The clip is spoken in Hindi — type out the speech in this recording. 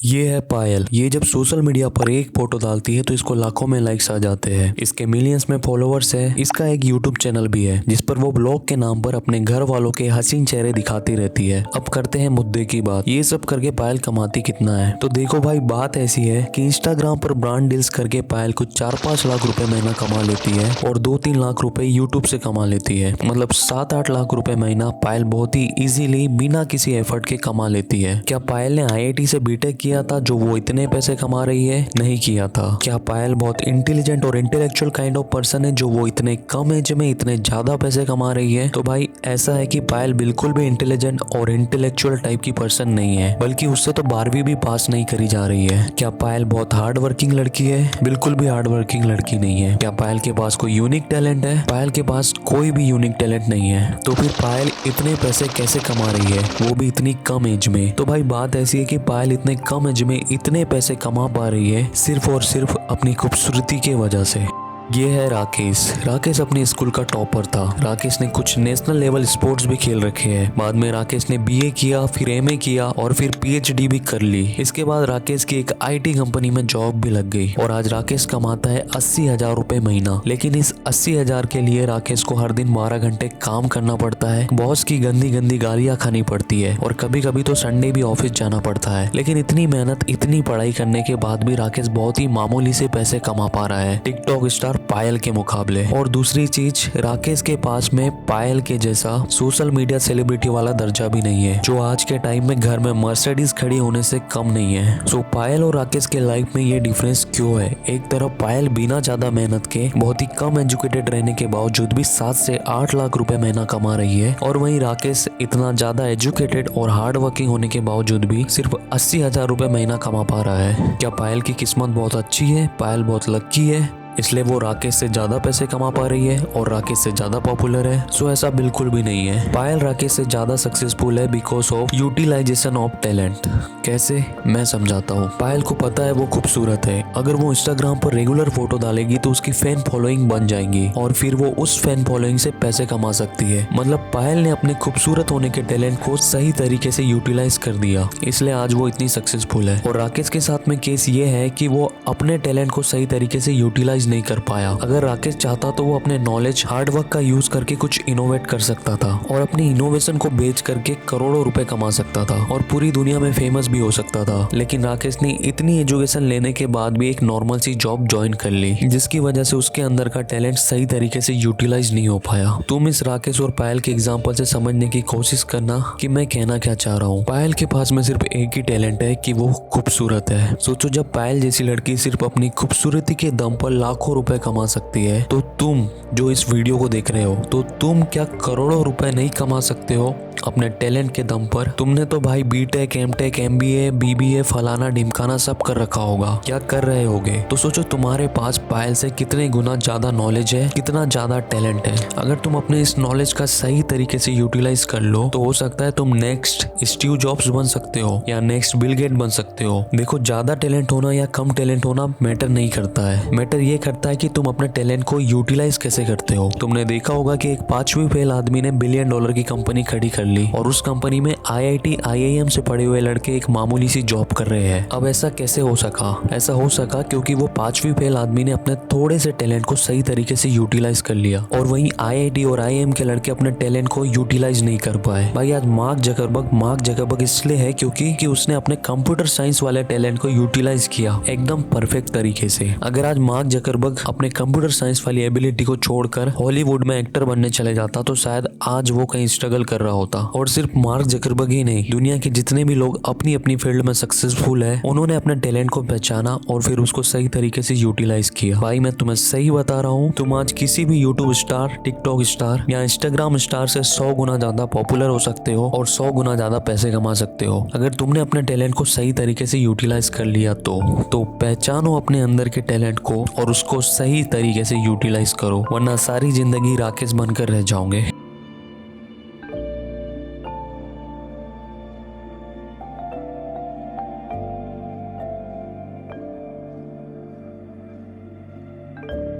ये है पायल। ये जब सोशल मीडिया पर एक फोटो डालती है तो इसको लाखों में लाइक्स आ जाते हैं। इसके मिलियंस में फॉलोअर्स है। इसका एक यूट्यूब चैनल भी है जिस पर वो ब्लॉग के नाम पर अपने घर वालों के हसीन चेहरे दिखाती रहती है। अब करते हैं मुद्दे की बात। ये सब करके पायल कमाती कितना है? तो देखो भाई, बात ऐसी है कि इंस्टाग्राम पर ब्रांड डील्स करके पायल कुछ 4-5 लाख रुपए महीना कमा लेती है और 2-3 लाख रुपए यूट्यूब से कमा लेती है। मतलब 7-8 लाख रुपए महीना पायल बहुत ही इजीली बिना किसी एफर्ट के कमा लेती है। क्या पायल ने IIT से बीटेक किया था जो वो इतने पैसे कमा रही है? नहीं किया था। क्या पायल बहुत इंटेलिजेंट और इंटेलेक्चुअल काइंड ऑफ पर्सन है जो वो इतने कम एज में इतने ज्यादा पैसे कमा रही है? तो भाई ऐसा है कि पायल बिल्कुल भी इंटेलिजेंट और इंटेलेक्चुअल टाइप की पर्सन नहीं है, बल्कि उससे तो 12वीं भी पास नहीं करी जा रही है। क्या पायल बहुत हार्ड वर्किंग लड़की है? बिल्कुल भी हार्ड वर्किंग लड़की नहीं है। क्या पायल के पास कोई यूनिक टैलेंट है? पायल के पास कोई भी यूनिक टैलेंट नहीं है। तो फिर पायल इतने पैसे कैसे कमा रही है, वो भी इतनी कम एज में? तो भाई बात ऐसी है कि पायल इतने कम एज में इतने पैसे कमा पा रही है सिर्फ और सिर्फ अपनी खूबसूरती की वजह से। ये है राकेश। राकेश अपने स्कूल का टॉपर था। राकेश ने कुछ नेशनल लेवल स्पोर्ट्स भी खेल रखे हैं। बाद में राकेश ने BA किया, फिर MA किया और फिर PhD भी कर ली। इसके बाद राकेश की एक IT कंपनी में जॉब भी लग गई और आज राकेश कमाता है 80,000 रुपए महीना। लेकिन इस 80,000 के लिए राकेश को हर दिन 12 घंटे काम करना पड़ता है। बॉस की गंदी गंदी गालियां खानी पड़ती है और कभी कभी तो संडे भी ऑफिस जाना पड़ता है। लेकिन इतनी मेहनत, इतनी पढ़ाई करने के बाद भी राकेश बहुत ही मामूली से पैसे कमा पा रहा है टिकटॉक स्टार पायल के मुकाबले। और दूसरी चीज, राकेश के पास में पायल के जैसा सोशल मीडिया सेलिब्रिटी वाला दर्जा भी नहीं है जो आज के टाइम में घर में मर्सिडीज खड़ी होने से कम नहीं है। सो पायल और राकेश के लाइफ में ये डिफरेंस क्यों है? एक तरफ पायल बिना ज्यादा मेहनत के बहुत ही कम एजुकेटेड रहने के बावजूद भी 7 से 8 लाख रुपए महीना कमा रही है, और वहीं राकेश इतना ज्यादा एजुकेटेड और हार्ड वर्किंग होने के बावजूद भी सिर्फ 80,000 रुपए महीना कमा पा रहा है। क्या पायल की किस्मत बहुत अच्छी है? पायल बहुत लकी है इसलिए वो राकेश से ज्यादा पैसे कमा पा रही है और राकेश से ज्यादा पॉपुलर है? सो ऐसा बिल्कुल भी नहीं है। पायल राकेश से ज्यादा सक्सेसफुल है because of utilisation of talent. कैसे? मैं समझाता हूँ। पायल को पता है वो खूबसूरत है। अगर वो इंस्टाग्राम पर रेगुलर फोटो डालेगी तो उसकी फैन फॉलोइंग बन जाएंगी और फिर वो उस फैन फॉलोइंग से पैसे कमा सकती है। मतलब पायल ने अपने खूबसूरत होने के टैलेंट को सही तरीके से यूटिलाइज कर दिया, इसलिए आज वो इतनी सक्सेसफुल है। और राकेश के साथ में केस ये है कि वो अपने टैलेंट को सही तरीके से यूटिलाइज नहीं कर पाया। अगर राकेश चाहता तो वो अपने नॉलेज, हार्डवर्क का यूज करके कुछ इनोवेट कर सकता था और अपनी इनोवेशन को बेच करके करोड़ों रुपए कमा सकता था और पूरी दुनिया में फेमस भी हो सकता था। लेकिन राकेश ने इतनी एजुकेशन लेने के बाद भी एक नॉर्मल सी जॉब ज्वाइन कर ली, जिसकी वजह से उसके अंदर का टैलेंट सही तरीके से यूटिलाइज नहीं हो पाया। तुम इस राकेश और पायल के एग्जाम्पल से समझने की कोशिश करना कि मैं कहना क्या चाह रहा हूँ। पायल के पास में सिर्फ एक ही टैलेंट है कि वो खूबसूरत है। सोचो, जब पायल जैसी लड़की सिर्फ अपनी खूबसूरती के दम पर लाखों रुपए कमा सकती है, तो तुम जो इस वीडियो को देख रहे हो, तो तुम क्या करोड़ों रुपए नहीं कमा सकते हो अपने टैलेंट के दम पर? तुमने तो भाई BTech, MTech, MBA, BBA फलाना ढिमकाना सब कर रखा होगा। क्या कर रहे होगे? तो सोचो तुम्हारे पास पायल से कितने गुना ज्यादा नॉलेज है, कितना ज्यादा टैलेंट है। अगर तुम अपने इस नॉलेज का सही तरीके से यूटिलाइज कर लो तो हो सकता है तुम नेक्स्ट स्टीव जॉब्स बन सकते हो या नेक्स्ट बिल गेट बन सकते हो। देखो, ज्यादा टैलेंट होना या कम टैलेंट होना मैटर नहीं करता है। मैटर ये करता है कि तुम अपने टैलेंट को यूटिलाइज कैसे करते हो। तुमने देखा होगा कि एक 5वीं फेल आदमी ने $1 बिलियन की कंपनी खड़ी कर ली और उस कंपनी में IIT, IIM से पढ़े हुए लड़के एक मामूली सी जॉब कर रहे हैं। अब ऐसा कैसे हो सका? ऐसा हो सका क्योंकि वो 5वीं फेल आदमी ने अपने थोड़े से टैलेंट को सही तरीके से यूटिलाइज कर लिया, और वहीं IIT और IIM के लड़के अपने टैलेंट को यूटिलाइज नहीं कर पाए। भाई आज मार्क जकरबर्ग इसलिए है क्योंकि उसने अपने कंप्यूटर साइंस वाले टैलेंट को यूटिलाइज किया एकदम परफेक्ट तरीके से। अगर आज मार्क जकरबर्ग अपने कंप्यूटर साइंस वाली एबिलिटी को छोड़कर हॉलीवुड में एक्टर बनने चले जाता तो शायद आज वो कहीं स्ट्रगल कर रहा होता। और सिर्फ मार्क जकरबर्ग ही नहीं, दुनिया के जितने भी लोग अपनी अपनी फील्ड में सक्सेसफुल है, उन्होंने अपने टैलेंट को पहचाना और फिर उसको सही तरीके से यूटिलाइज किया। भाई मैं तुम्हें सही बता रहा हूँ, तुम आज किसी भी यूट्यूब स्टार, टिकटॉक स्टार या इंस्टाग्राम स्टार से 100 गुना ज्यादा पॉपुलर हो सकते हो और 100 गुना ज्यादा पैसे कमा सकते हो अगर तुमने अपने टैलेंट को सही तरीके से यूटिलाइज कर लिया तो पहचानो अपने अंदर के टैलेंट को और उसको सही तरीके से यूटिलाइज करो, वरना सारी जिंदगी राकेश बनकर रह जाओगे।